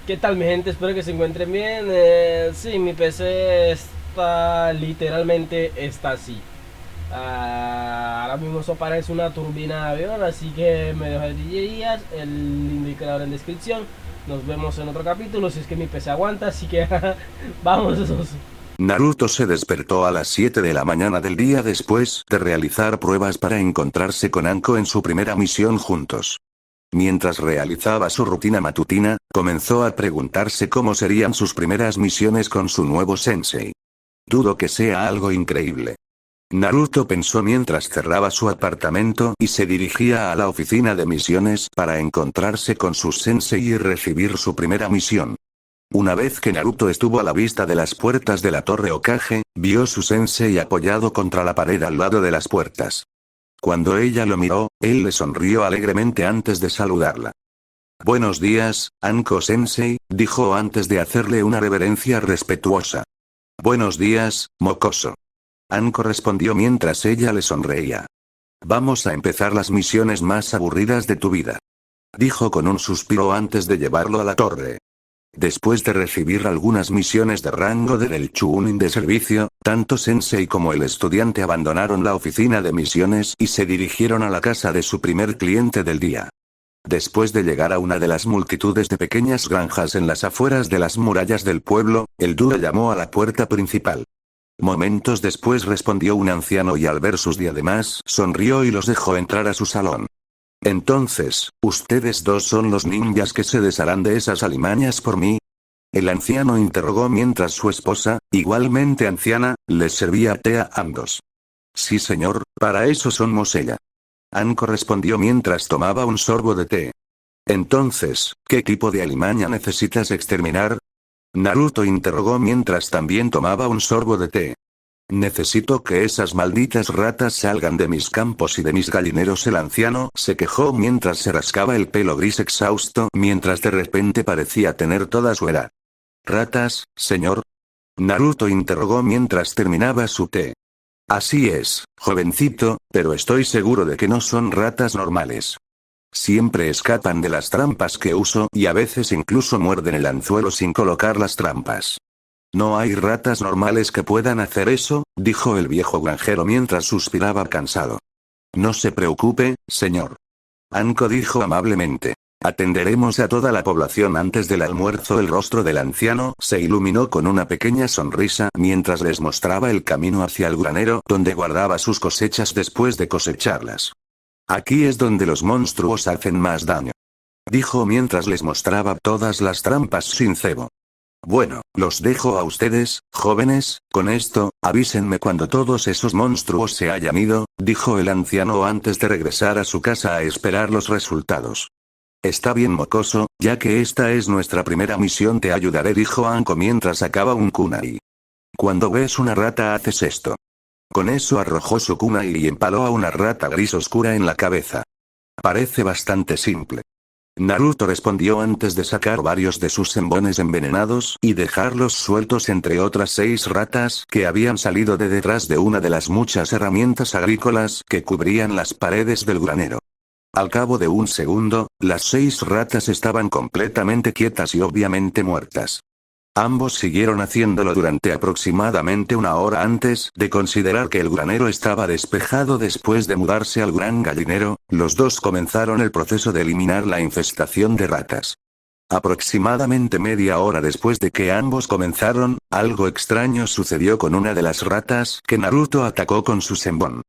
¿Qué tal mi gente? Espero que se encuentren bien. Sí, mi PC está literalmente está así. Ahora mismo eso parece una turbina de avión, así que me dejo de DJías, el indicador en descripción. Nos vemos en otro capítulo si es que mi PC aguanta, así que vamos. Naruto se despertó a las 7 de la mañana del día después de realizar pruebas para encontrarse con Anko en su primera misión juntos. Mientras realizaba su rutina matutina, comenzó a preguntarse cómo serían sus primeras misiones con su nuevo sensei. Dudo que sea algo increíble. Naruto pensó mientras cerraba su apartamento y se dirigía a la oficina de misiones para encontrarse con su sensei y recibir su primera misión. Una vez que Naruto estuvo a la vista de las puertas de la torre Hokage, vio su sensei apoyado contra la pared al lado de las puertas. Cuando ella lo miró, él le sonrió alegremente antes de saludarla. Buenos días, Anko Sensei, dijo antes de hacerle una reverencia respetuosa. Buenos días, mocoso. Anko respondió mientras ella le sonreía. Vamos a empezar las misiones más aburridas de tu vida. Dijo con un suspiro antes de llevarlo a la torre. Después de recibir algunas misiones de rango del Chunin de servicio, tanto Sensei como el estudiante abandonaron la oficina de misiones y se dirigieron a la casa de su primer cliente del día. Después de llegar a una de las multitudes de pequeñas granjas en las afueras de las murallas del pueblo, el duro llamó a la puerta principal. Momentos después respondió un anciano y al ver sus diademas, sonrió y los dejó entrar a su salón. Entonces, ¿ustedes dos son los ninjas que se desharán de esas alimañas por mí? El anciano interrogó mientras su esposa, igualmente anciana, les servía té a ambos. Sí señor, para eso somos ella. Anko respondió mientras tomaba un sorbo de té. Entonces, ¿qué tipo de alimaña necesitas exterminar? Naruto interrogó mientras también tomaba un sorbo de té. Necesito que esas malditas ratas salgan de mis campos y de mis gallineros. El anciano se quejó mientras se rascaba el pelo gris exhausto, mientras de repente parecía tener toda su edad. ¿Ratas, señor? Naruto interrogó mientras terminaba su té. Así es, jovencito, pero estoy seguro de que no son ratas normales. Siempre escapan de las trampas que uso y a veces incluso muerden el anzuelo sin colocar las trampas. No hay ratas normales que puedan hacer eso, dijo el viejo granjero mientras suspiraba cansado. No se preocupe, señor. Anko dijo amablemente. Atenderemos a toda la población antes del almuerzo. El rostro del anciano se iluminó con una pequeña sonrisa mientras les mostraba el camino hacia el granero donde guardaba sus cosechas después de cosecharlas. Aquí es donde los monstruos hacen más daño. Dijo mientras les mostraba todas las trampas sin cebo. Bueno, los dejo a ustedes, jóvenes, con esto, avísenme cuando todos esos monstruos se hayan ido, dijo el anciano antes de regresar a su casa a esperar los resultados. Está bien mocoso, ya que esta es nuestra primera misión te ayudaré, dijo Anko mientras sacaba un kunai. Cuando ves una rata haces esto. Con eso arrojó su kunai y empaló a una rata gris oscura en la cabeza. Parece bastante simple. Naruto respondió antes de sacar varios de sus embones envenenados y dejarlos sueltos entre otras 6 ratas que habían salido de detrás de una de las muchas herramientas agrícolas que cubrían las paredes del granero. Al cabo de un segundo, las 6 ratas estaban completamente quietas y obviamente muertas. Ambos siguieron haciéndolo durante aproximadamente una hora antes de considerar que el granero estaba despejado. Después de mudarse al gran gallinero, los dos comenzaron el proceso de eliminar la infestación de ratas. Aproximadamente media hora después de que ambos comenzaron, algo extraño sucedió con una de las ratas que Naruto atacó con su senbon.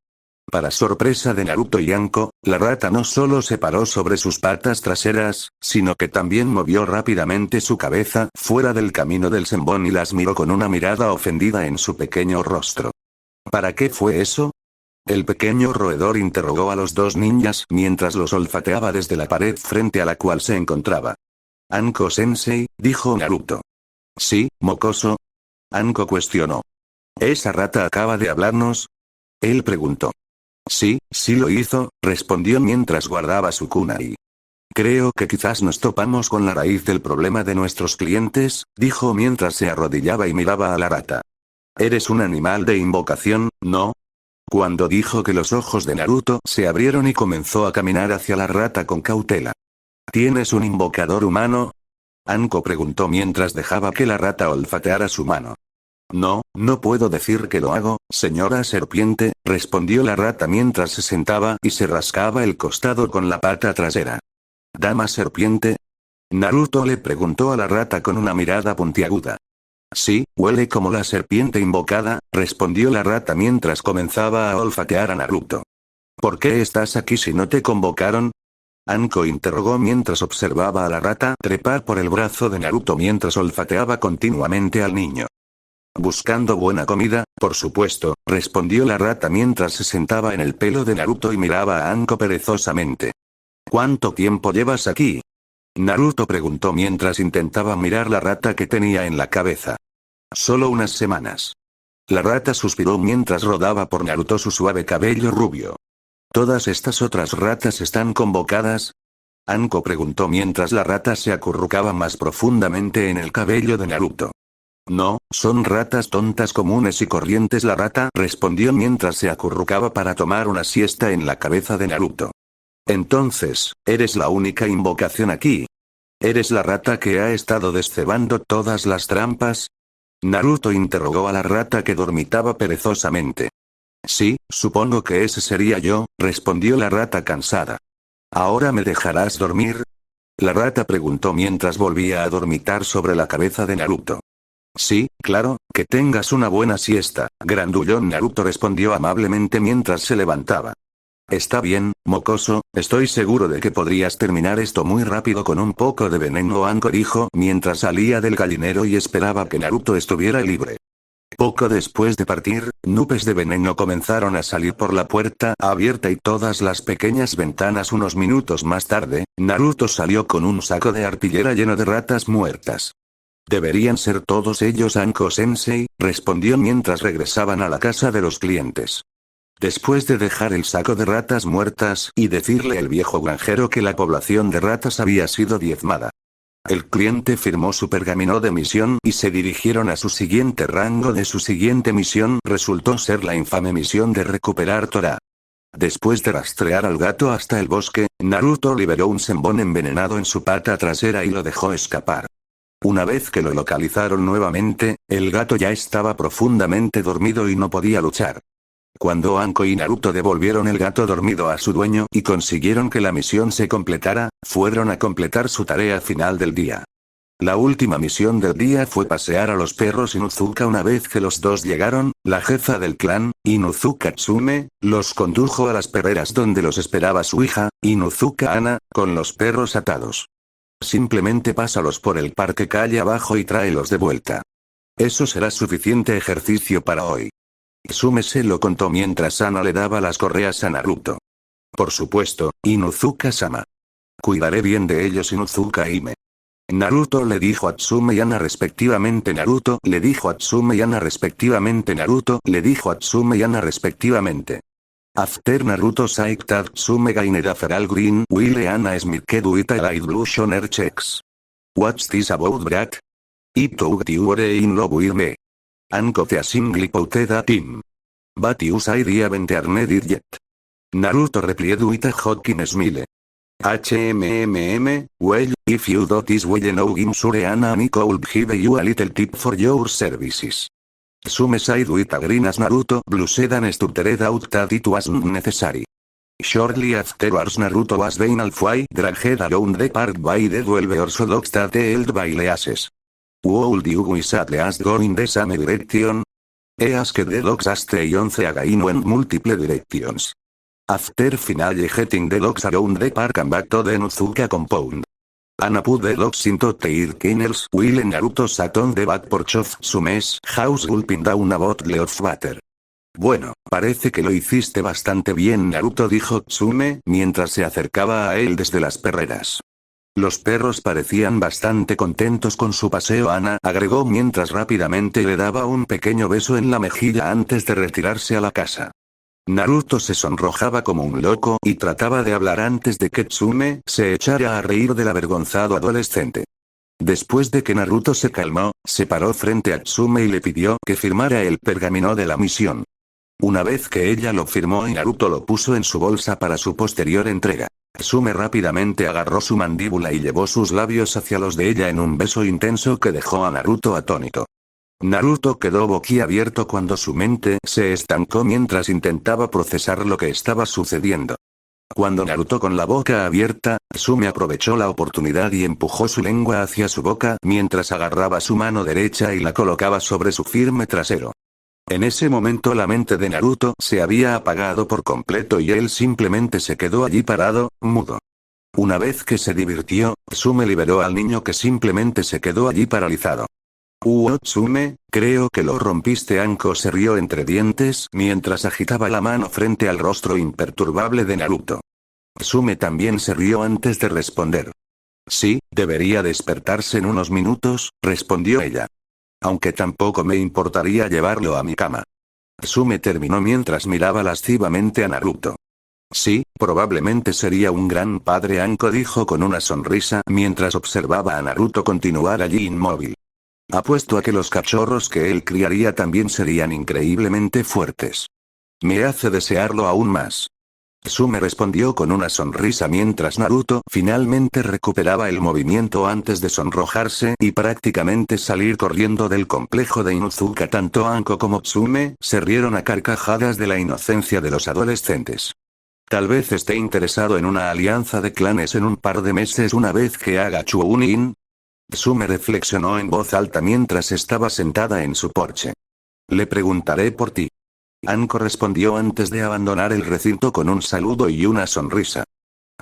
Para sorpresa de Naruto y Anko, la rata no solo se paró sobre sus patas traseras, sino que también movió rápidamente su cabeza fuera del camino del senbon y las miró con una mirada ofendida en su pequeño rostro. ¿Para qué fue eso? El pequeño roedor interrogó a los dos ninjas mientras los olfateaba desde la pared frente a la cual se encontraba. Anko-sensei, dijo Naruto. Sí, mocoso. Anko cuestionó. ¿Esa rata acaba de hablarnos? Él preguntó. Sí, sí lo hizo, respondió mientras guardaba su kunai. Creo que quizás nos topamos con la raíz del problema de nuestros clientes, dijo mientras se arrodillaba y miraba a la rata. Eres un animal de invocación, ¿no? Cuando dijo que los ojos de Naruto se abrieron y comenzó a caminar hacia la rata con cautela. ¿Tienes un invocador humano? Anko preguntó mientras dejaba que la rata olfateara su mano. No, no puedo decir que lo hago, señora serpiente, respondió la rata mientras se sentaba y se rascaba el costado con la pata trasera. ¿Dama serpiente? Naruto le preguntó a la rata con una mirada puntiaguda. Sí, huele como la serpiente invocada, respondió la rata mientras comenzaba a olfatear a Naruto. ¿Por qué estás aquí si no te convocaron? Anko interrogó mientras observaba a la rata trepar por el brazo de Naruto mientras olfateaba continuamente al niño. Buscando buena comida, por supuesto, respondió la rata mientras se sentaba en el pelo de Naruto y miraba a Anko perezosamente. ¿Cuánto tiempo llevas aquí? Naruto preguntó mientras intentaba mirar la rata que tenía en la cabeza. Solo unas semanas. La rata suspiró mientras rodaba por Naruto su suave cabello rubio. ¿Todas estas otras ratas están convocadas? Anko preguntó mientras la rata se acurrucaba más profundamente en el cabello de Naruto. No, son ratas tontas comunes y corrientes, la rata respondió mientras se acurrucaba para tomar una siesta en la cabeza de Naruto. Entonces, ¿eres la única invocación aquí? ¿Eres la rata que ha estado descebando todas las trampas? Naruto interrogó a la rata que dormitaba perezosamente. Sí, supongo que ese sería yo, respondió la rata cansada. ¿Ahora me dejarás dormir? La rata preguntó mientras volvía a dormitar sobre la cabeza de Naruto. Sí, claro, que tengas una buena siesta, grandullón, Naruto respondió amablemente mientras se levantaba. Está bien, mocoso, estoy seguro de que podrías terminar esto muy rápido con un poco de veneno, Anko dijo mientras salía del gallinero y esperaba que Naruto estuviera libre. Poco después de partir, nubes de veneno comenzaron a salir por la puerta abierta y todas las pequeñas ventanas. Unos minutos más tarde, Naruto salió con un saco de arpillera lleno de ratas muertas. Deberían ser todos ellos, Anko-sensei, respondió mientras regresaban a la casa de los clientes. Después de dejar el saco de ratas muertas y decirle al viejo granjero que la población de ratas había sido diezmada. El cliente firmó su pergamino de misión y se dirigieron a su siguiente rango de su siguiente misión. Resultó ser la infame misión de recuperar Tora. Después de rastrear al gato hasta el bosque, Naruto liberó un sembón envenenado en su pata trasera y lo dejó escapar. Una vez que lo localizaron nuevamente, el gato ya estaba profundamente dormido y no podía luchar. Cuando Anko y Naruto devolvieron el gato dormido a su dueño y consiguieron que la misión se completara, fueron a completar su tarea final del día. La última misión del día fue pasear a los perros Inuzuka. Una vez que los dos llegaron, la jefa del clan, Inuzuka Tsume, los condujo a las perreras donde los esperaba su hija, Inuzuka Ana, con los perros atados. Simplemente pásalos por el parque calle abajo y tráelos de vuelta. Eso será suficiente ejercicio para hoy. Tsume se lo contó mientras Ana le daba las correas a Naruto. Por supuesto, Inuzuka-sama. Cuidaré bien de ellos, Inuzuka-hime. Naruto le dijo a Tsume y Ana respectivamente. Naruto le dijo a Tsume y Ana respectivamente. Naruto le dijo a Tsume y Ana respectivamente. After Naruto Saikta Tsume Gaineda Feral Green Wile Ana Smirkedu Ita Light Blue Shoner Checks. What's this about, brat? Ito Tiure in love with me. Anko te asingli pouteda team. Batius idea vente arnedit yet. Naruto repliedu ita hotkin smile. Well, if you do this well no gimsure Ana Nico will give you a little tip for your services. Sume side with agrinas Naruto blue sedan stuttered out that it was necessary. Shortly afterwards Naruto was being alfai dragged around the park by the 12 orthodox that held by Leases. Would you wish at least go in the same direction? Asked the dogs astray 11 again went multiple directions. After finally getting the dogs around the park and back to the Inuzuka compound. Ana put the dogs into their kennels while Naruto sat on the back porch of Tsume's house gulping down a bottle of water. Bueno, parece que lo hiciste bastante bien, Naruto, dijo Tsume mientras se acercaba a él desde las perreras. Los perros parecían bastante contentos con su paseo, Ana agregó mientras rápidamente le daba un pequeño beso en la mejilla antes de retirarse a la casa. Naruto se sonrojaba como un loco y trataba de hablar antes de que Tsume se echara a reír del avergonzado adolescente. Después de que Naruto se calmó, se paró frente a Tsume y le pidió que firmara el pergamino de la misión. Una vez que ella lo firmó y Naruto lo puso en su bolsa para su posterior entrega. Tsume rápidamente agarró su mandíbula y llevó sus labios hacia los de ella en un beso intenso que dejó a Naruto atónito. Naruto quedó boquiabierto cuando su mente se estancó mientras intentaba procesar lo que estaba sucediendo. Cuando Naruto con la boca abierta, Tsume aprovechó la oportunidad y empujó su lengua hacia su boca mientras agarraba su mano derecha y la colocaba sobre su firme trasero. En ese momento la mente de Naruto se había apagado por completo y él simplemente se quedó allí parado, mudo. Una vez que se divirtió, Tsume liberó al niño que simplemente se quedó allí paralizado. Tsume, creo que lo rompiste. Anko se rió entre dientes mientras agitaba la mano frente al rostro imperturbable de Naruto. Tsume también se rió antes de responder. Sí, debería despertarse en unos minutos, respondió ella. Aunque tampoco me importaría llevarlo a mi cama. Tsume terminó mientras miraba lascivamente a Naruto. Sí, probablemente sería un gran padre. Anko dijo con una sonrisa mientras observaba a Naruto continuar allí inmóvil. Apuesto a que los cachorros que él criaría también serían increíblemente fuertes. Me hace desearlo aún más. Tsume respondió con una sonrisa mientras Naruto finalmente recuperaba el movimiento antes de sonrojarse y prácticamente salir corriendo del complejo de Inuzuka. Tanto Anko como Tsume se rieron a carcajadas de la inocencia de los adolescentes. Tal vez esté interesado en una alianza de clanes en un par de meses una vez que haga Chunin. Tsume reflexionó en voz alta mientras estaba sentada en su porche. Le preguntaré por ti. Anko respondió antes de abandonar el recinto con un saludo y una sonrisa.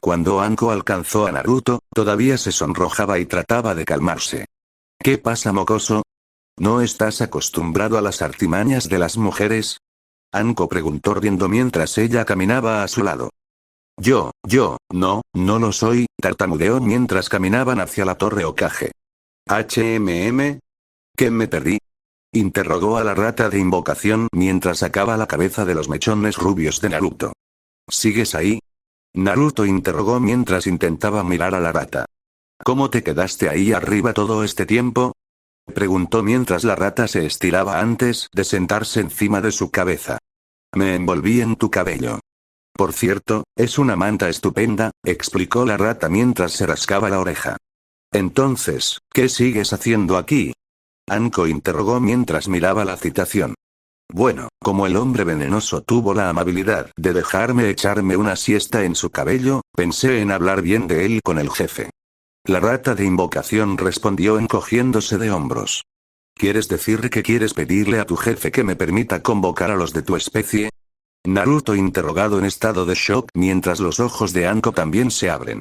Cuando Anko alcanzó a Naruto, todavía se sonrojaba y trataba de calmarse. ¿Qué pasa, mocoso? ¿No estás acostumbrado a las artimañas de las mujeres? Anko preguntó riendo mientras ella caminaba a su lado. No lo soy, tartamudeó mientras caminaban hacia la torre Hokage. ¿Qué me perdí? Interrogó a la rata de invocación mientras sacaba la cabeza de los mechones rubios de Naruto. ¿Sigues ahí? Naruto interrogó mientras intentaba mirar a la rata. ¿Cómo te quedaste ahí arriba todo este tiempo? Preguntó mientras la rata se estiraba antes de sentarse encima de su cabeza. Me envolví en tu cabello. Por cierto, es una manta estupenda, explicó la rata mientras se rascaba la oreja. Entonces, ¿qué sigues haciendo aquí? Anko interrogó mientras miraba la citación. Bueno, como el hombre venenoso tuvo la amabilidad de dejarme echarme una siesta en su cabello, pensé en hablar bien de él con el jefe. La rata de invocación respondió encogiéndose de hombros. ¿Quieres decir que quieres pedirle a tu jefe que me permita convocar a los de tu especie? Naruto interrogado en estado de shock mientras los ojos de Anko también se abren.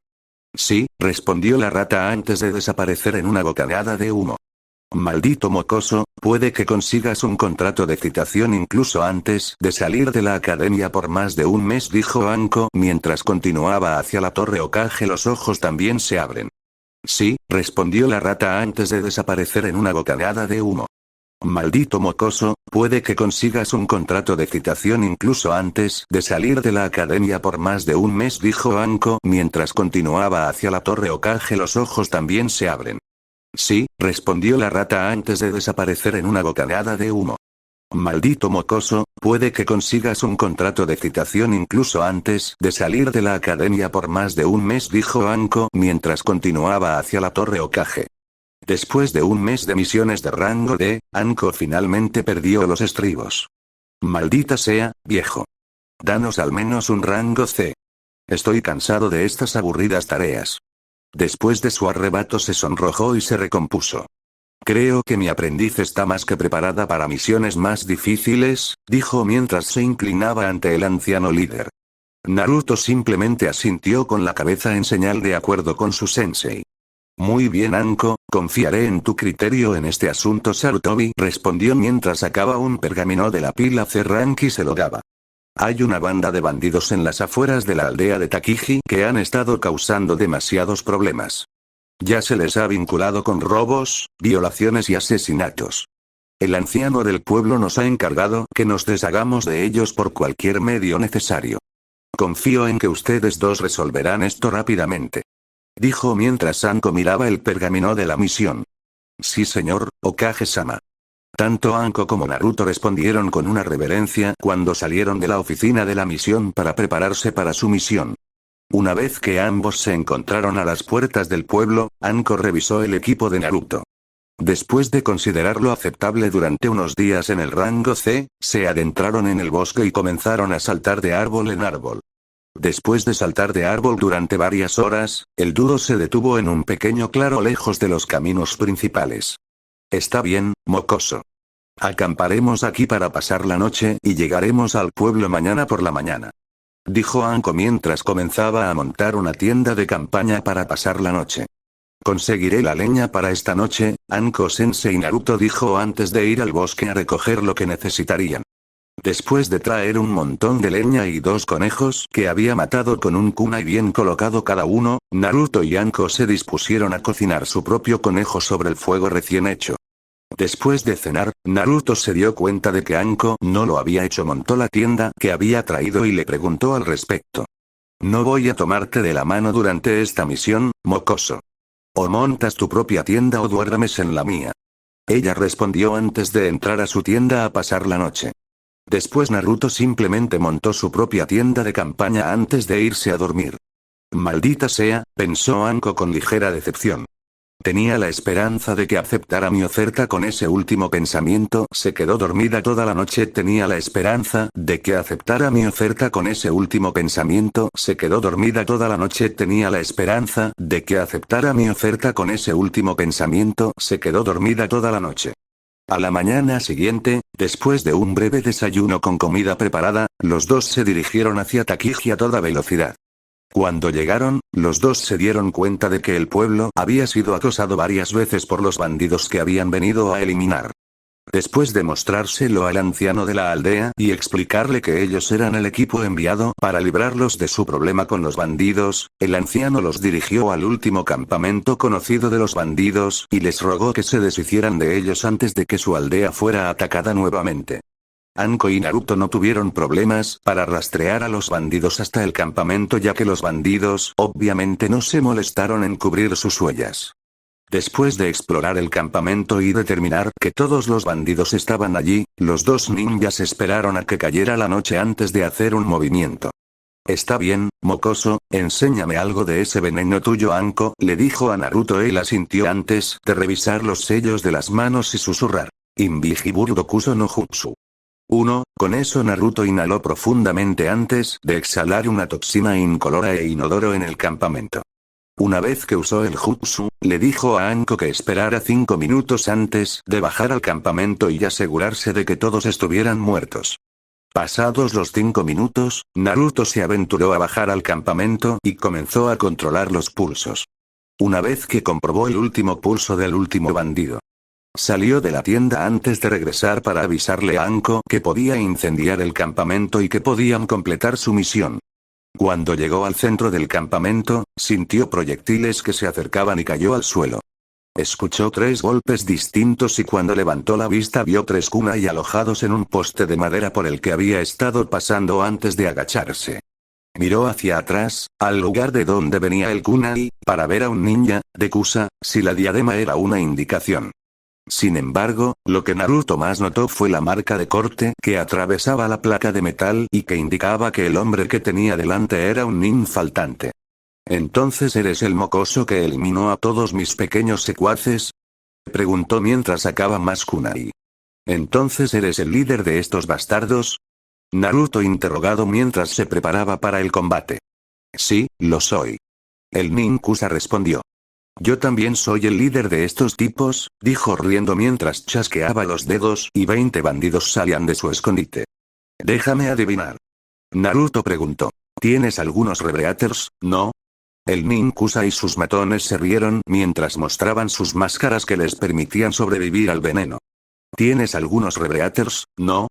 Sí, respondió la rata antes de desaparecer en una bocanada de humo. Maldito mocoso, puede que consigas un contrato de citación incluso antes de salir de la academia por más de un mes, dijo Anko mientras continuaba hacia la torre Hokage. Los ojos también se abren. Sí, respondió la rata antes de desaparecer en una bocanada de humo. Maldito mocoso, puede que consigas un contrato de citación incluso antes de salir de la academia por más de un mes, dijo Anko mientras continuaba hacia la torre Hokage. Los ojos también se abren. Sí, respondió la rata antes de desaparecer en una bocanada de humo. Maldito mocoso, puede que consigas un contrato de citación incluso antes de salir de la academia por más de un mes, dijo Anko mientras continuaba hacia la torre Hokage. Después de un mes de misiones de rango D, Anko finalmente perdió los estribos. Maldita sea, viejo. Danos al menos un rango C. Estoy cansado de estas aburridas tareas. Después de su arrebato se sonrojó y se recompuso. Creo que mi aprendiz está más que preparada para misiones más difíciles, dijo mientras se inclinaba ante el anciano líder. Naruto simplemente asintió con la cabeza en señal de acuerdo con su sensei. Muy bien, Anko, confiaré en tu criterio en este asunto. Sarutobi respondió mientras sacaba un pergamino de la pila C rank y se lo daba. Hay una banda de bandidos en las afueras de la aldea de Takiji que han estado causando demasiados problemas. Ya se les ha vinculado con robos, violaciones y asesinatos. El anciano del pueblo nos ha encargado que nos deshagamos de ellos por cualquier medio necesario. Confío en que ustedes dos resolverán esto rápidamente. Dijo mientras Anko miraba el pergamino de la misión. Sí, señor, Hokage-sama. Tanto Anko como Naruto respondieron con una reverencia cuando salieron de la oficina de la misión para prepararse para su misión. Una vez que ambos se encontraron a las puertas del pueblo, Anko revisó el equipo de Naruto. Después de considerarlo aceptable durante unos días en el rango C, se adentraron en el bosque y comenzaron a saltar de árbol en árbol. Después de saltar de árbol durante varias horas, el dúo se detuvo en un pequeño claro lejos de los caminos principales. Está bien, mocoso. Acamparemos aquí para pasar la noche y llegaremos al pueblo mañana por la mañana. Dijo Anko mientras comenzaba a montar una tienda de campaña para pasar la noche. Conseguiré la leña para esta noche, Anko-sensei Naruto dijo antes de ir al bosque a recoger lo que necesitarían. Después de traer un montón de leña y 2 conejos que había matado con un kunai bien colocado cada uno, Naruto y Anko se dispusieron a cocinar su propio conejo sobre el fuego recién hecho. Después de cenar, Naruto se dio cuenta de que Anko no lo había hecho, montó la tienda que había traído y le preguntó al respecto. No voy a tomarte de la mano durante esta misión, mocoso. O montas tu propia tienda o duermes en la mía. Ella respondió antes de entrar a su tienda a pasar la noche. Después Naruto simplemente montó su propia tienda de campaña antes de irse a dormir. Maldita sea, pensó Anko con ligera decepción. Tenía la esperanza de que aceptara mi oferta. Con ese último pensamiento se quedó dormida toda la noche. Tenía la esperanza de que aceptara mi oferta. Con ese último pensamiento se quedó dormida toda la noche. Tenía la esperanza de que aceptara mi oferta. Con ese último pensamiento se quedó dormida toda la noche. A la mañana siguiente, después de un breve desayuno con comida preparada, los dos se dirigieron hacia Takiji a toda velocidad. Cuando llegaron, los dos se dieron cuenta de que el pueblo había sido acosado varias veces por los bandidos que habían venido a eliminar. Después de mostrárselo al anciano de la aldea y explicarle que ellos eran el equipo enviado para librarlos de su problema con los bandidos, el anciano los dirigió al último campamento conocido de los bandidos y les rogó que se deshicieran de ellos antes de que su aldea fuera atacada nuevamente. Anko y Naruto no tuvieron problemas para rastrear a los bandidos hasta el campamento, ya que los bandidos obviamente no se molestaron en cubrir sus huellas. Después de explorar el campamento y determinar que todos los bandidos estaban allí, los dos ninjas esperaron a que cayera la noche antes de hacer un movimiento. Está bien, mocoso, enséñame algo de ese veneno tuyo, Anko, le dijo a Naruto. Él asintió antes de revisar los sellos de las manos y susurrar. Invigiburu Dokuso no Jutsu. 1. Con eso Naruto inhaló profundamente antes de exhalar una toxina incolora e inodoro en el campamento. Una vez que usó el jutsu, le dijo a Anko que esperara 5 minutos antes de bajar al campamento y asegurarse de que todos estuvieran muertos. Pasados los 5 minutos, Naruto se aventuró a bajar al campamento y comenzó a controlar los pulsos. Una vez que comprobó el último pulso del último bandido, salió de la tienda antes de regresar para avisarle a Anko que podía incendiar el campamento y que podían completar su misión. Cuando llegó al centro del campamento, sintió proyectiles que se acercaban y cayó al suelo. Escuchó 3 golpes distintos y cuando levantó la vista vio 3 kunai alojados en un poste de madera por el que había estado pasando antes de agacharse. Miró hacia atrás, al lugar de donde venía el kunai, para ver a un ninja, de Kusa, si la diadema era una indicación. Sin embargo, lo que Naruto más notó fue la marca de corte que atravesaba la placa de metal y que indicaba que el hombre que tenía delante era un nin faltante. ¿Entonces eres el mocoso que eliminó a todos mis pequeños secuaces?, preguntó mientras sacaba más kunai. ¿Entonces eres el líder de estos bastardos?, Naruto interrogado mientras se preparaba para el combate. Sí, lo soy. El nin Kusa respondió. Yo también soy el líder de estos tipos, dijo riendo mientras chasqueaba los dedos y 20 bandidos salían de su escondite. Déjame adivinar. Naruto preguntó. ¿Tienes algunos rebreaters, no? El nin Kusa y sus matones se rieron mientras mostraban sus máscaras que les permitían sobrevivir al veneno. ¿Tienes algunos rebreaters, no?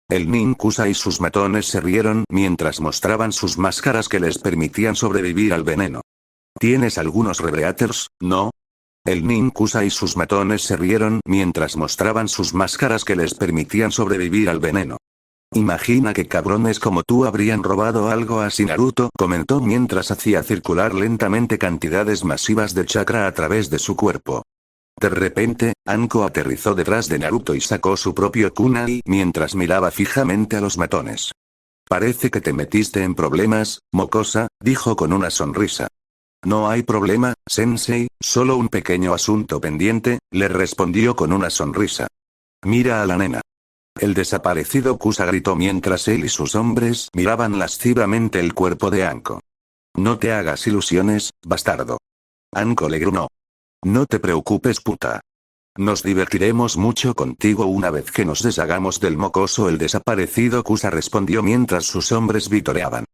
El nin Kusa y sus matones se rieron mientras mostraban sus máscaras que les permitían sobrevivir al veneno. ¿Tienes algunos rebreaters, no? El nin Kusa y sus matones se rieron mientras mostraban sus máscaras que les permitían sobrevivir al veneno. Imagina que cabrones como tú habrían robado algo así, Naruto comentó mientras hacía circular lentamente cantidades masivas de chakra a través de su cuerpo. De repente, Anko aterrizó detrás de Naruto y sacó su propio kunai mientras miraba fijamente a los matones. Parece que te metiste en problemas, mocosa, dijo con una sonrisa. No hay problema, sensei, solo un pequeño asunto pendiente, le respondió con una sonrisa. Mira a la nena. El desaparecido Kusa gritó mientras él y sus hombres miraban lascivamente el cuerpo de Anko. No te hagas ilusiones, bastardo. Anko le gruñó. No te preocupes, puta. Nos divertiremos mucho contigo una vez que nos deshagamos del mocoso. El desaparecido Kusa respondió mientras sus hombres vitoreaban.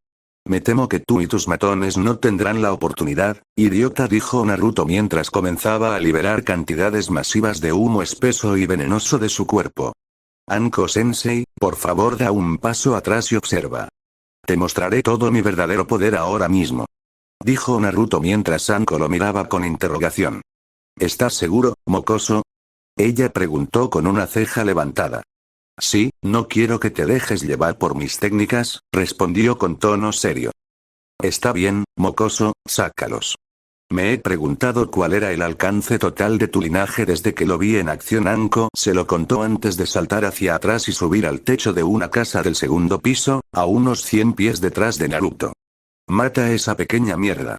Me temo que tú y tus matones no tendrán la oportunidad, idiota, dijo Naruto mientras comenzaba a liberar cantidades masivas de humo espeso y venenoso de su cuerpo. Anko-sensei, por favor da un paso atrás y observa. Te mostraré todo mi verdadero poder ahora mismo. Dijo Naruto mientras Anko lo miraba con interrogación. ¿Estás seguro, mocoso? Ella preguntó con una ceja levantada. Sí, no quiero que te dejes llevar por mis técnicas, respondió con tono serio. Está bien, mocoso, sácalos. Me he preguntado cuál era el alcance total de tu linaje desde que lo vi en acción. Anko se lo contó antes de saltar hacia atrás y subir al techo de una casa del segundo piso, a unos 100 pies detrás de Naruto. Mata a esa pequeña mierda.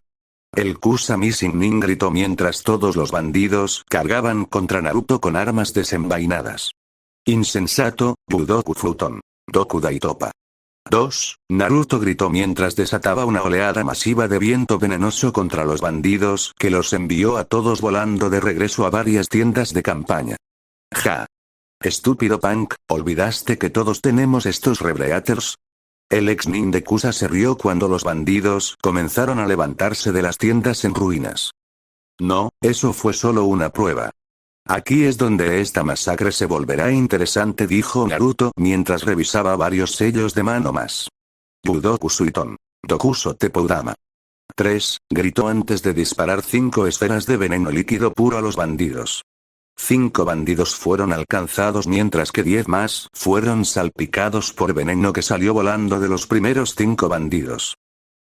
El Kusa Missing Nin gritó mientras todos los bandidos cargaban contra Naruto con armas desenvainadas. Insensato, Budoku Futon. Doku Daitopa. 2. Naruto gritó mientras desataba una oleada masiva de viento venenoso contra los bandidos que los envió a todos volando de regreso a varias tiendas de campaña. Ja. Estúpido punk, ¿olvidaste que todos tenemos estos rebreaters? El ex nin de Kusa se rió cuando los bandidos comenzaron a levantarse de las tiendas en ruinas. No, eso fue solo una prueba. Aquí es donde esta masacre se volverá interesante, dijo Naruto mientras revisaba varios sellos de mano más. Budoku Suiton. Dokuso Tepodama. 3. Gritó antes de disparar 5 esferas de veneno líquido puro a los bandidos. 5 bandidos fueron alcanzados mientras que 10 más fueron salpicados por veneno que salió volando de los primeros 5 bandidos.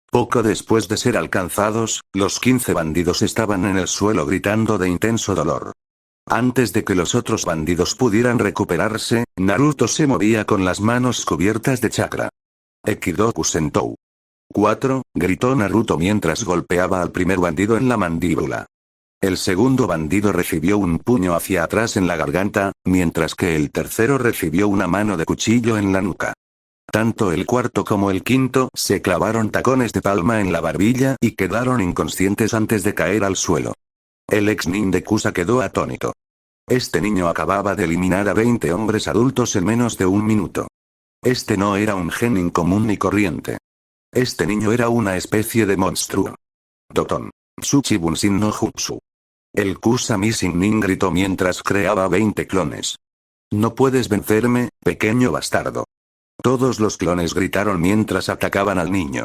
Poco después de ser alcanzados, los 15 bandidos estaban en el suelo gritando de intenso dolor. Antes de que los otros bandidos pudieran recuperarse, Naruto se movía con las manos cubiertas de chakra. Ekidoku Sentou. 4. Gritó Naruto mientras golpeaba al primer bandido en la mandíbula. El segundo bandido recibió un puño hacia atrás en la garganta, mientras que el tercero recibió una mano de cuchillo en la nuca. Tanto el cuarto como el quinto se clavaron tacones de palma en la barbilla y quedaron inconscientes antes de caer al suelo. El ex nin de Kusa quedó atónito. Este niño acababa de eliminar a 20 hombres adultos en menos de un minuto. Este no era un genin común ni corriente. Este niño era una especie de monstruo. Doton. Tsuchi Bunshin no Jutsu. El Kusa Missing Nin gritó mientras creaba 20 clones. No puedes vencerme, pequeño bastardo. Todos los clones gritaron mientras atacaban al niño.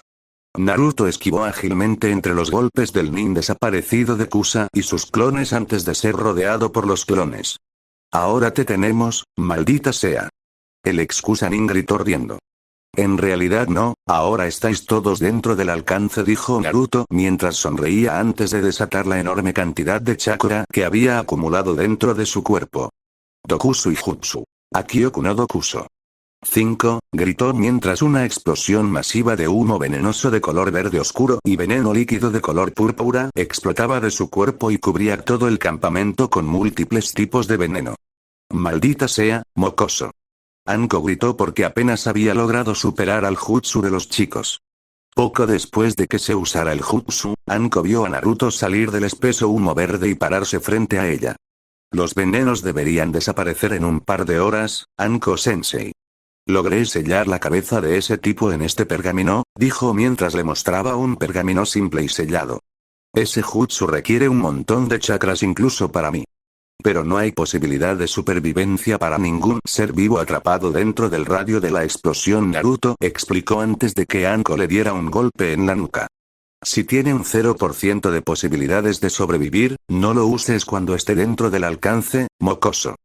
Naruto esquivó ágilmente entre los golpes del nin desaparecido de Kusa y sus clones antes de ser rodeado por los clones. Ahora te tenemos, maldita sea. El ex Kusa nin gritó riendo. En realidad no, ahora estáis todos dentro del alcance, dijo Naruto mientras sonreía antes de desatar la enorme cantidad de chakra que había acumulado dentro de su cuerpo. Dokusu y Jutsu. Akioku no Dokuso. 5. Gritó mientras una explosión masiva de humo venenoso de color verde oscuro y veneno líquido de color púrpura explotaba de su cuerpo y cubría todo el campamento con múltiples tipos de veneno. Maldita sea, mocoso. Anko gritó porque apenas había logrado superar al jutsu de los chicos. Poco después de que se usara el jutsu, Anko vio a Naruto salir del espeso humo verde y pararse frente a ella. Los venenos deberían desaparecer en un par de horas, Anko-sensei. Logré sellar la cabeza de ese tipo en este pergamino, dijo mientras le mostraba un pergamino simple y sellado. Ese jutsu requiere un montón de chakras incluso para mí. Pero no hay posibilidad de supervivencia para ningún ser vivo atrapado dentro del radio de la explosión, Naruto explicó antes de que Anko le diera un golpe en la nuca. Si tiene un 0% de posibilidades de sobrevivir, no lo uses cuando esté dentro del alcance, mocoso.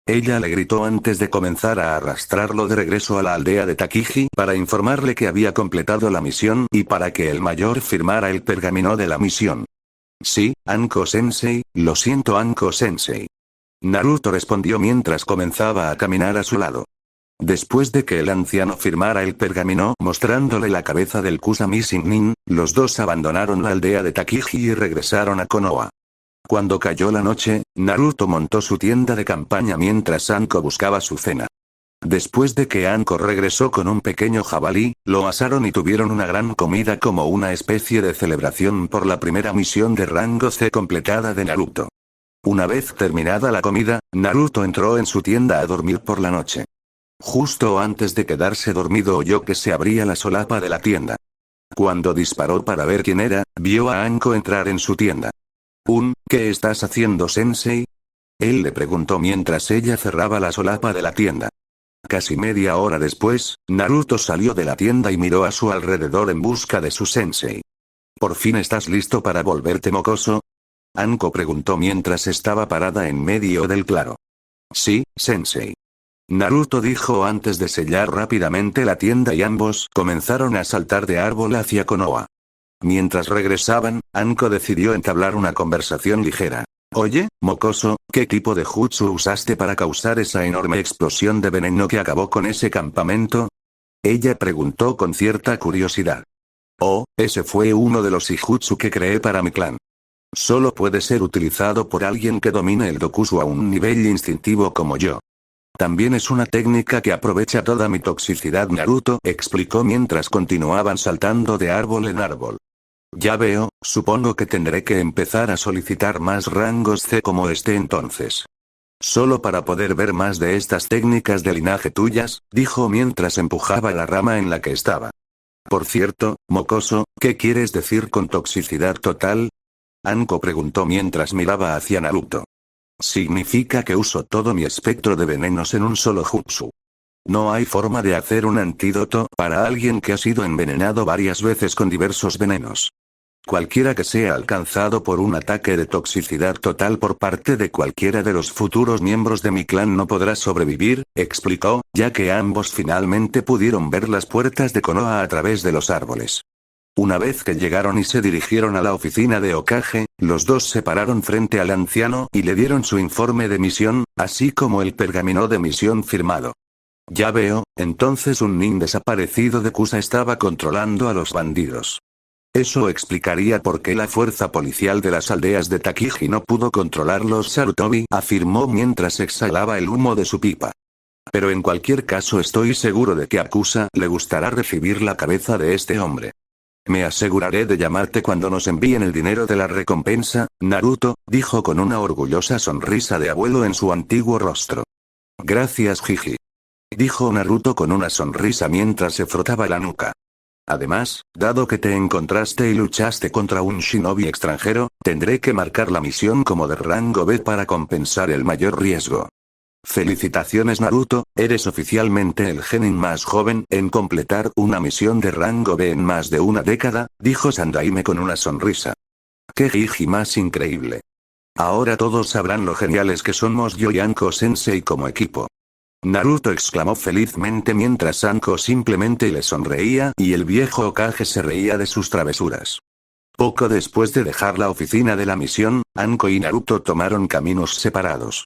Ella le gritó antes de comenzar a arrastrarlo de regreso a la aldea de Takiji para informarle que había completado la misión y para que el mayor firmara el pergamino de la misión. Sí, Anko-sensei, lo siento Anko-sensei. Naruto respondió mientras comenzaba a caminar a su lado. Después de que el anciano firmara el pergamino mostrándole la cabeza del Kusami Nin, los dos abandonaron la aldea de Takiji y regresaron a Konoha. Cuando cayó la noche, Naruto montó su tienda de campaña mientras Anko buscaba su cena. Después de que Anko regresó con un pequeño jabalí, lo asaron y tuvieron una gran comida como una especie de celebración por la primera misión de rango C completada de Naruto. Una vez terminada la comida, Naruto entró en su tienda a dormir por la noche. Justo antes de quedarse dormido oyó que se abría la solapa de la tienda. Cuando disparó para ver quién era, vio a Anko entrar en su tienda. ¿Qué estás haciendo, sensei? Él le preguntó mientras ella cerraba la solapa de la tienda. Casi media hora después, Naruto salió de la tienda y miró a su alrededor en busca de su sensei. ¿Por fin estás listo para volverte mocoso? Anko preguntó mientras estaba parada en medio del claro. Sí, sensei. Naruto dijo antes de sellar rápidamente la tienda y ambos comenzaron a saltar de árbol hacia Konoha. Mientras regresaban, Anko decidió entablar una conversación ligera. Oye, mocoso, ¿qué tipo de jutsu usaste para causar esa enorme explosión de veneno que acabó con ese campamento? Ella preguntó con cierta curiosidad. Oh, ese fue uno de los Ijutsu que creé para mi clan. Solo puede ser utilizado por alguien que domine el Dokusu a un nivel instintivo como yo. También es una técnica que aprovecha toda mi toxicidad, Naruto explicó mientras continuaban saltando de árbol en árbol. Ya veo, supongo que tendré que empezar a solicitar más rangos C como este entonces. Solo para poder ver más de estas técnicas de linaje tuyas, dijo mientras empujaba la rama en la que estaba. Por cierto, mocoso, ¿qué quieres decir con toxicidad total? Anko preguntó mientras miraba hacia Naruto. Significa que uso todo mi espectro de venenos en un solo jutsu. No hay forma de hacer un antídoto para alguien que ha sido envenenado varias veces con diversos venenos. Cualquiera que sea alcanzado por un ataque de toxicidad total por parte de cualquiera de los futuros miembros de mi clan no podrá sobrevivir, explicó, ya que ambos finalmente pudieron ver las puertas de Konoha a través de los árboles. Una vez que llegaron y se dirigieron a la oficina de Hokage, los dos se pararon frente al anciano y le dieron su informe de misión, así como el pergamino de misión firmado. Ya veo, entonces un nin desaparecido de Kusa estaba controlando a los bandidos. Eso explicaría por qué la fuerza policial de las aldeas de Takiji no pudo controlarlos, Sarutobi afirmó mientras exhalaba el humo de su pipa. Pero en cualquier caso estoy seguro de que a Kusa le gustará recibir la cabeza de este hombre. Me aseguraré de llamarte cuando nos envíen el dinero de la recompensa, Naruto, dijo con una orgullosa sonrisa de abuelo en su antiguo rostro. Gracias, Jiji. Dijo Naruto con una sonrisa mientras se frotaba la nuca. Además, dado que te encontraste y luchaste contra un shinobi extranjero, tendré que marcar la misión como de rango B para compensar el mayor riesgo. Felicitaciones, Naruto, eres oficialmente el genin más joven en completar una misión de rango B en más de una década, dijo Sandaime con una sonrisa. ¡Qué Jiji más increíble! Ahora todos sabrán lo geniales que somos yo y Anko Sensei como equipo. Naruto exclamó felizmente mientras Anko simplemente le sonreía y el viejo Hokage se reía de sus travesuras. Poco después de dejar la oficina de la misión, Anko y Naruto tomaron caminos separados.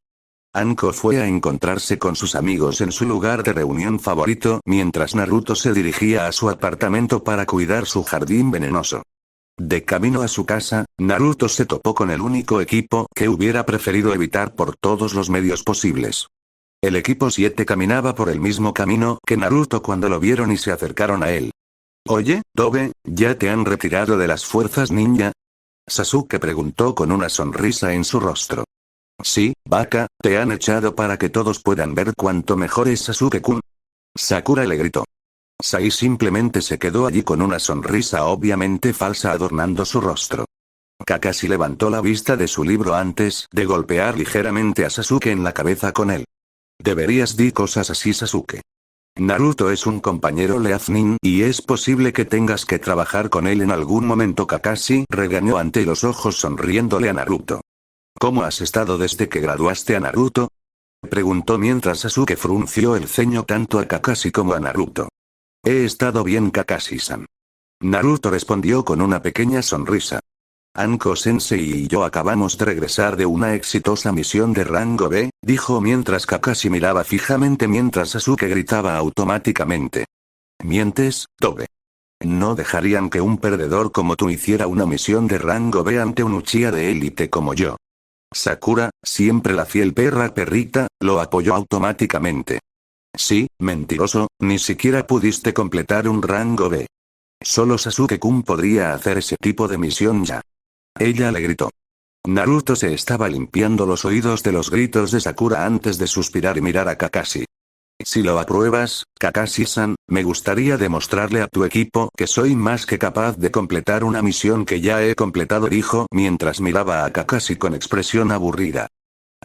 Anko fue a encontrarse con sus amigos en su lugar de reunión favorito mientras Naruto se dirigía a su apartamento para cuidar su jardín venenoso. De camino a su casa, Naruto se topó con el único equipo que hubiera preferido evitar por todos los medios posibles. El equipo 7 caminaba por el mismo camino que Naruto cuando lo vieron y se acercaron a él. Oye, Tobe, ¿ya te han retirado de las fuerzas ninja? Sasuke preguntó con una sonrisa en su rostro. Sí, vaca, te han echado para que todos puedan ver cuánto mejor es Sasuke-kun. Sakura le gritó. Sai simplemente se quedó allí con una sonrisa obviamente falsa adornando su rostro. Kakashi levantó la vista de su libro antes de golpear ligeramente a Sasuke en la cabeza con él. Deberías di cosas así, Sasuke. Naruto es un compañero Leaznin y es posible que tengas que trabajar con él en algún momento. Kakashi regañó ante los ojos sonriéndole a Naruto. ¿Cómo has estado desde que graduaste a Naruto? Preguntó mientras Sasuke frunció el ceño tanto a Kakashi como a Naruto. He estado bien, Kakashi-san. Naruto respondió con una pequeña sonrisa. Anko-sensei y yo acabamos de regresar de una exitosa misión de rango B, dijo mientras Kakashi miraba fijamente mientras Sasuke gritaba automáticamente. ¿Mientes, Tobe? No dejarían que un perdedor como tú hiciera una misión de rango B ante un Uchiha de élite como yo. Sakura, siempre la fiel perrita, lo apoyó automáticamente. Sí, mentiroso, ni siquiera pudiste completar un rango B. Solo Sasuke-kun podría hacer ese tipo de misión ya. Ella le gritó. Naruto se estaba limpiando los oídos de los gritos de Sakura antes de suspirar y mirar a Kakashi. Si lo apruebas, Kakashi-san, me gustaría demostrarle a tu equipo que soy más que capaz de completar una misión que ya he completado, dijo mientras miraba a Kakashi con expresión aburrida.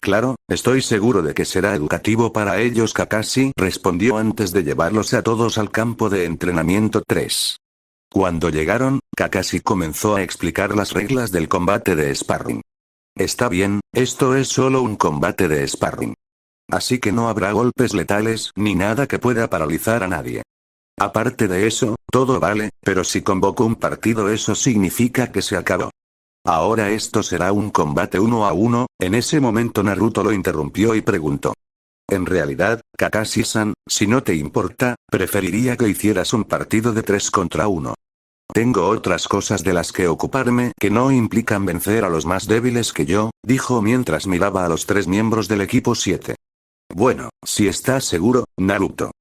Claro, estoy seguro de que será educativo para ellos, Kakashi respondió antes de llevarlos a todos al campo de entrenamiento 3. Cuando llegaron, Kakashi comenzó a explicar las reglas del combate de sparring. Está bien, esto es solo un combate de sparring. Así que no habrá golpes letales ni nada que pueda paralizar a nadie. Aparte de eso, todo vale, pero si convoco un partido eso significa que se acabó. Ahora esto será un combate 1 a 1, en ese momento Naruto lo interrumpió y preguntó. En realidad, Kakashi-san, si no te importa, preferiría que hicieras un partido de 3 contra 1. Tengo otras cosas de las que ocuparme que no implican vencer a los más débiles que yo, dijo mientras miraba a los 3 miembros del equipo 7. Bueno, si estás seguro, Naruto.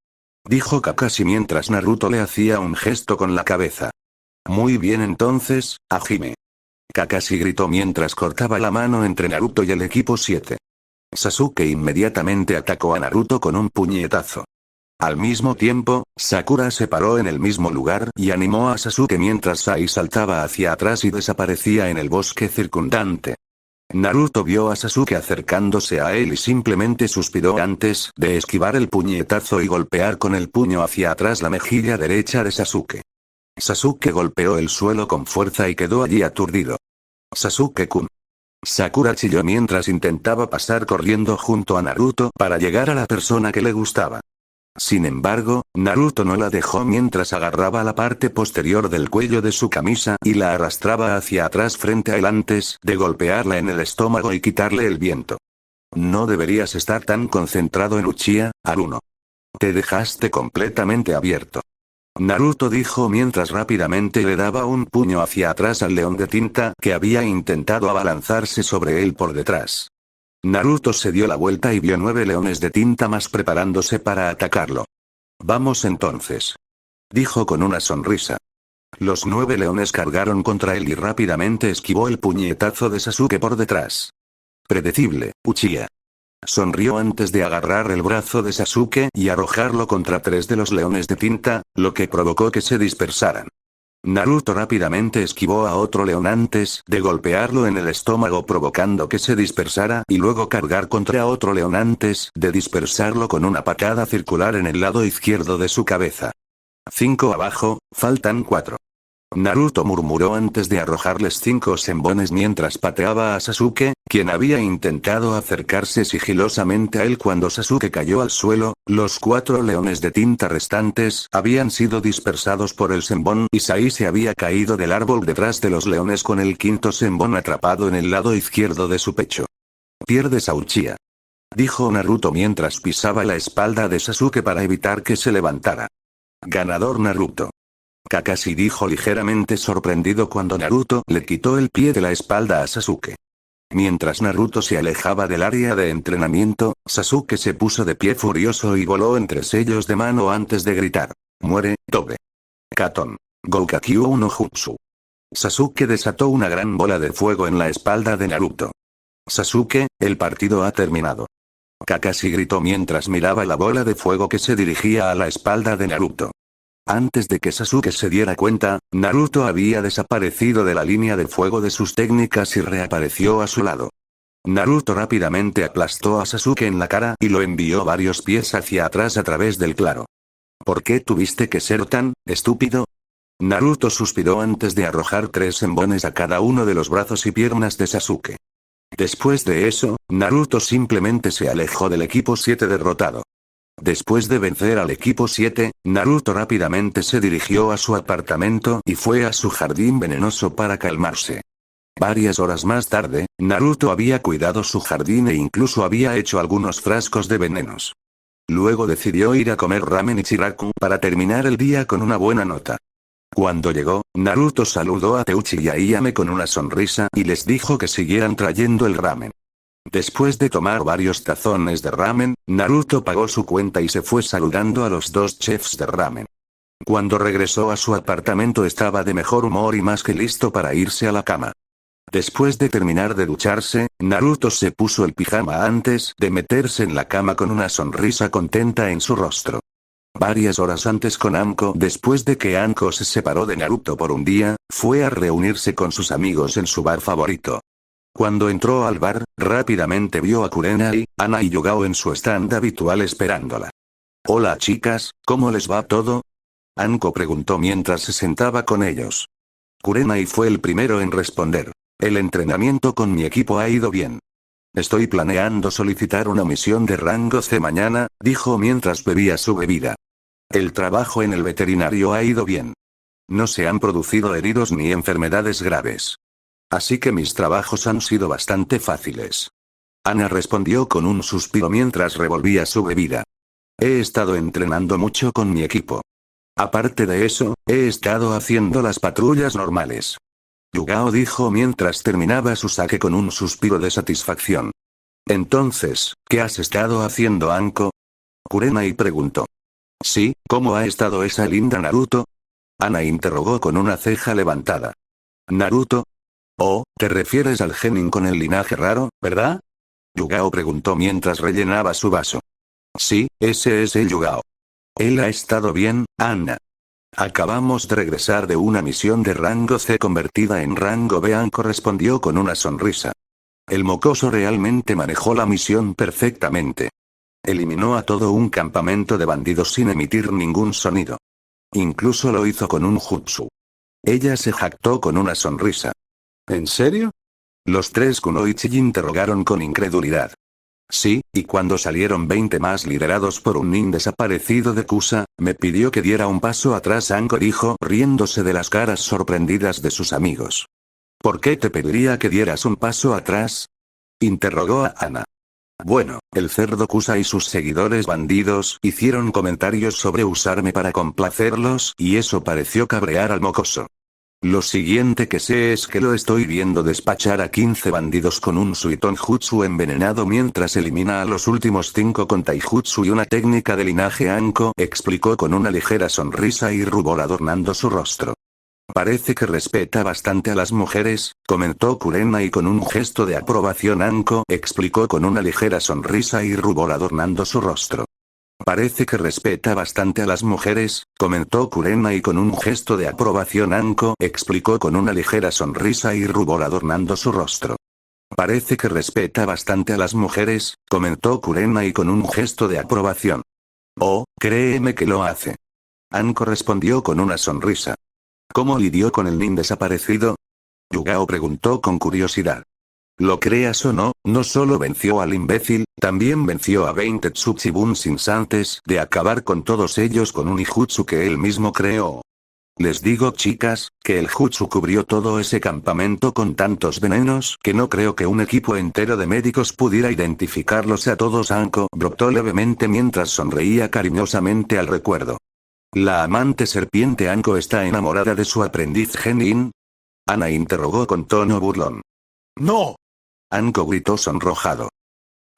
Dijo Kakashi mientras Naruto le hacía un gesto con la cabeza. Muy bien entonces, Hajime. Kakashi gritó mientras cortaba la mano entre Naruto y el equipo 7. Sasuke inmediatamente atacó a Naruto con un puñetazo. Al mismo tiempo, Sakura se paró en el mismo lugar y animó a Sasuke mientras Sai saltaba hacia atrás y desaparecía en el bosque circundante. Naruto vio a Sasuke acercándose a él y simplemente suspiró antes de esquivar el puñetazo y golpear con el puño hacia atrás la mejilla derecha de Sasuke. Sasuke golpeó el suelo con fuerza y quedó allí aturdido. Sasuke-kun. Sakura chilló mientras intentaba pasar corriendo junto a Naruto para llegar a la persona que le gustaba. Sin embargo, Naruto no la dejó mientras agarraba la parte posterior del cuello de su camisa y la arrastraba hacia atrás frente a él antes de golpearla en el estómago y quitarle el viento. No deberías estar tan concentrado en Uchiha, Haruno. Te dejaste completamente abierto. Naruto dijo mientras rápidamente le daba un puño hacia atrás al león de tinta que había intentado abalanzarse sobre él por detrás. Naruto se dio la vuelta y vio 9 leones de tinta más preparándose para atacarlo. Vamos entonces. Dijo con una sonrisa. Los 9 leones cargaron contra él y rápidamente esquivó el puñetazo de Sasuke por detrás. Predecible, Uchiha. Sonrió antes de agarrar el brazo de Sasuke y arrojarlo contra 3 de los leones de tinta, lo que provocó que se dispersaran. Naruto rápidamente esquivó a otro león antes de golpearlo en el estómago provocando que se dispersara y luego cargar contra otro león antes de dispersarlo con una patada circular en el lado izquierdo de su cabeza. 5 abajo, faltan 4. Naruto murmuró antes de arrojarles 5 senbones mientras pateaba a Sasuke, quien había intentado acercarse sigilosamente a él cuando Sasuke cayó al suelo. Los 4 leones de tinta restantes habían sido dispersados por el senbón y Sai se había caído del árbol detrás de los leones con el 5.º senbón atrapado en el lado izquierdo de su pecho. Pierdes a Uchiha. Dijo Naruto mientras pisaba la espalda de Sasuke para evitar que se levantara. Ganador Naruto. Kakashi dijo ligeramente sorprendido cuando Naruto le quitó el pie de la espalda a Sasuke. Mientras Naruto se alejaba del área de entrenamiento, Sasuke se puso de pie furioso y voló entre sellos de mano antes de gritar. Muere, Tobe. Katon. Goukakyu no Jutsu. Sasuke desató una gran bola de fuego en la espalda de Naruto. Sasuke, el partido ha terminado. Kakashi gritó mientras miraba la bola de fuego que se dirigía a la espalda de Naruto. Antes de que Sasuke se diera cuenta, Naruto había desaparecido de la línea de fuego de sus técnicas y reapareció a su lado. Naruto rápidamente aplastó a Sasuke en la cara y lo envió varios pies hacia atrás a través del claro. ¿Por qué tuviste que ser tan estúpido? Naruto suspiró antes de arrojar 3 senbones a cada uno de los brazos y piernas de Sasuke. Después de eso, Naruto simplemente se alejó del equipo 7 derrotado. Después de vencer al equipo 7, Naruto rápidamente se dirigió a su apartamento y fue a su jardín venenoso para calmarse. Varias horas más tarde, Naruto había cuidado su jardín e incluso había hecho algunos frascos de venenos. Luego decidió ir a comer ramen Ichiraku para terminar el día con una buena nota. Cuando llegó, Naruto saludó a Teuchi y a Iyame con una sonrisa y les dijo que siguieran trayendo el ramen. Después de tomar varios tazones de ramen, Naruto pagó su cuenta y se fue saludando a los dos chefs de ramen. Cuando regresó a su apartamento estaba de mejor humor y más que listo para irse a la cama. Después de terminar de ducharse, Naruto se puso el pijama antes de meterse en la cama con una sonrisa contenta en su rostro. Varias horas antes con Anko, después de que Anko se separó de Naruto por un día, fue a reunirse con sus amigos en su bar favorito. Cuando entró al bar, rápidamente vio a Kurenai, Ana y Yugao en su stand habitual esperándola. Hola chicas, ¿cómo les va todo? Anko preguntó mientras se sentaba con ellos. Kurenai fue el primero en responder. El entrenamiento con mi equipo ha ido bien. Estoy planeando solicitar una misión de rango C mañana, dijo mientras bebía su bebida. El trabajo en el veterinario ha ido bien. No se han producido heridos ni enfermedades graves. Así que mis trabajos han sido bastante fáciles. Ana respondió con un suspiro mientras revolvía su bebida. He estado entrenando mucho con mi equipo. Aparte de eso, he estado haciendo las patrullas normales. Yugao dijo mientras terminaba su saque con un suspiro de satisfacción. Entonces, ¿qué has estado haciendo, Anko? Kurenai preguntó. Sí, ¿cómo ha estado esa linda Naruto? Ana interrogó con una ceja levantada. ¿Naruto? Oh, te refieres al genin con el linaje raro, ¿verdad? Yugao preguntó mientras rellenaba su vaso. Sí, ese es el Yugao. Él ha estado bien, Anna. Acabamos de regresar de una misión de rango C convertida en rango B. Anko respondió con una sonrisa. El mocoso realmente manejó la misión perfectamente. Eliminó a todo un campamento de bandidos sin emitir ningún sonido. Incluso lo hizo con un jutsu. Ella se jactó con una sonrisa. ¿En serio? Los tres kunoichi interrogaron con incredulidad. Sí, y cuando salieron 20 más liderados por un nin desaparecido de Kusa, me pidió que diera un paso atrás. Anko dijo riéndose de las caras sorprendidas de sus amigos. ¿Por qué te pediría que dieras un paso atrás? Interrogó a Ana. Bueno, el cerdo Kusa y sus seguidores bandidos hicieron comentarios sobre usarme para complacerlos y eso pareció cabrear al mocoso. Lo siguiente que sé es que lo estoy viendo despachar a 15 bandidos con un Suiton Jutsu envenenado mientras elimina a los últimos 5 con Taijutsu y una técnica de linaje. Anko explicó con una ligera sonrisa y rubor adornando su rostro. Parece que respeta bastante a las mujeres, comentó Kurenai con un gesto de aprobación. Anko explicó con una ligera sonrisa y rubor adornando su rostro. Parece que respeta bastante a las mujeres, comentó Kurenai con un gesto de aprobación. Anko explicó con una ligera sonrisa y rubor adornando su rostro. Parece que respeta bastante a las mujeres, comentó Kurenai con un gesto de aprobación. Oh, créeme que lo hace. Anko respondió con una sonrisa. ¿Cómo lidió con el nin desaparecido? Yugao preguntó con curiosidad. Lo creas o no, no solo venció al imbécil, también venció a 20 Tsuchibunsins antes de acabar con todos ellos con un Ijutsu que él mismo creó. Les digo chicas, que el Jutsu cubrió todo ese campamento con tantos venenos que no creo que un equipo entero de médicos pudiera identificarlos a todos. Anko brotó levemente mientras sonreía cariñosamente al recuerdo. ¿La amante serpiente Anko está enamorada de su aprendiz genin? Ana interrogó con tono burlón. ¡No! Anko gritó sonrojado.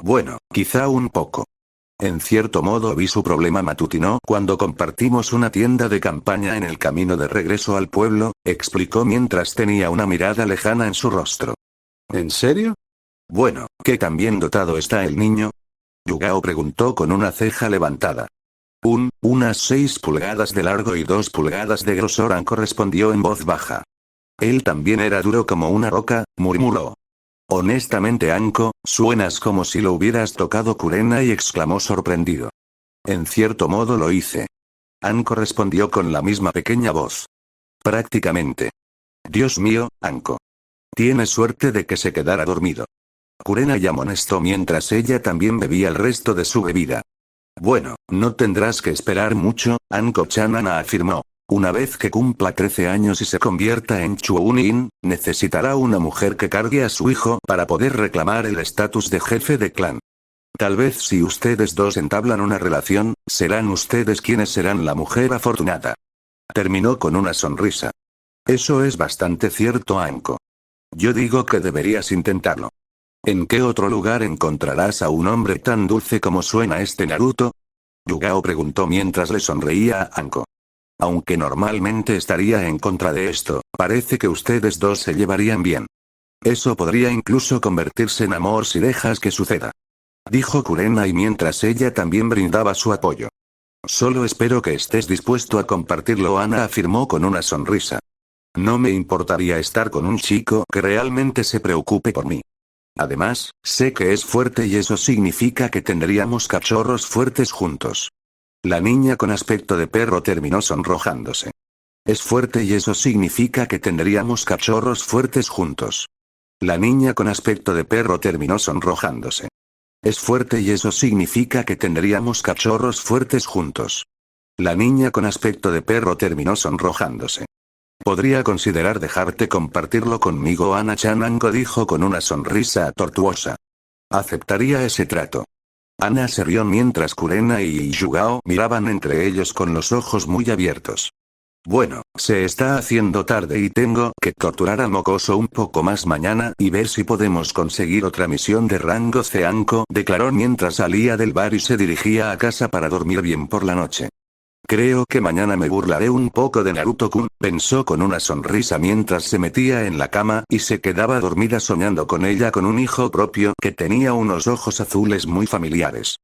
Bueno, quizá un poco. En cierto modo vi su problema matutino cuando compartimos una tienda de campaña en el camino de regreso al pueblo, explicó mientras tenía una mirada lejana en su rostro. ¿En serio? Bueno, ¿qué tan bien dotado está el niño? Yugao preguntó con una ceja levantada. Unas 6 pulgadas de largo y 2 pulgadas de grosor. Anko respondió en voz baja. Él también era duro como una roca, murmuró. Honestamente Anko, suenas como si lo hubieras tocado. Kurenai exclamó sorprendido. En cierto modo lo hice. Anko respondió con la misma pequeña voz. Prácticamente. Dios mío, Anko. Tienes suerte de que se quedara dormido. Kurenai amonestó mientras ella también bebía el resto de su bebida. Bueno, no tendrás que esperar mucho, Anko-chan. Ana afirmó. Una vez que cumpla 13 años y se convierta en Chunin, necesitará una mujer que cargue a su hijo para poder reclamar el estatus de jefe de clan. Tal vez si ustedes dos entablan una relación, serán ustedes quienes serán la mujer afortunada. Terminó con una sonrisa. Eso es bastante cierto, Anko. Yo digo que deberías intentarlo. ¿En qué otro lugar encontrarás a un hombre tan dulce como suena este Naruto? Yugao preguntó mientras le sonreía a Anko. Aunque normalmente estaría en contra de esto, parece que ustedes dos se llevarían bien. Eso podría incluso convertirse en amor si dejas que suceda. Dijo Kurenai mientras ella también brindaba su apoyo. Solo espero que estés dispuesto a compartirlo, Ana afirmó con una sonrisa. No me importaría estar con un chico que realmente se preocupe por mí. Además, sé que es fuerte y eso significa que tendríamos cachorros fuertes juntos. La niña con aspecto de perro terminó sonrojándose. Es fuerte y eso significa que tendríamos cachorros fuertes juntos. La niña con aspecto de perro terminó sonrojándose. Es fuerte y eso significa que tendríamos cachorros fuertes juntos. La niña con aspecto de perro terminó sonrojándose. Podría considerar dejarte compartirlo conmigo, Ana-chan. Anko dijo con una sonrisa tortuosa. Aceptaría ese trato. Ana se rió mientras Kurenai y Yugao miraban entre ellos con los ojos muy abiertos. Bueno, se está haciendo tarde y tengo que torturar a Mokoso un poco más mañana y ver si podemos conseguir otra misión de rango C. Anko declaró mientras salía del bar y se dirigía a casa para dormir bien por la noche. Creo que mañana me burlaré un poco de Naruto-kun, pensó con una sonrisa mientras se metía en la cama y se quedaba dormida soñando con ella con un hijo propio que tenía unos ojos azules muy familiares.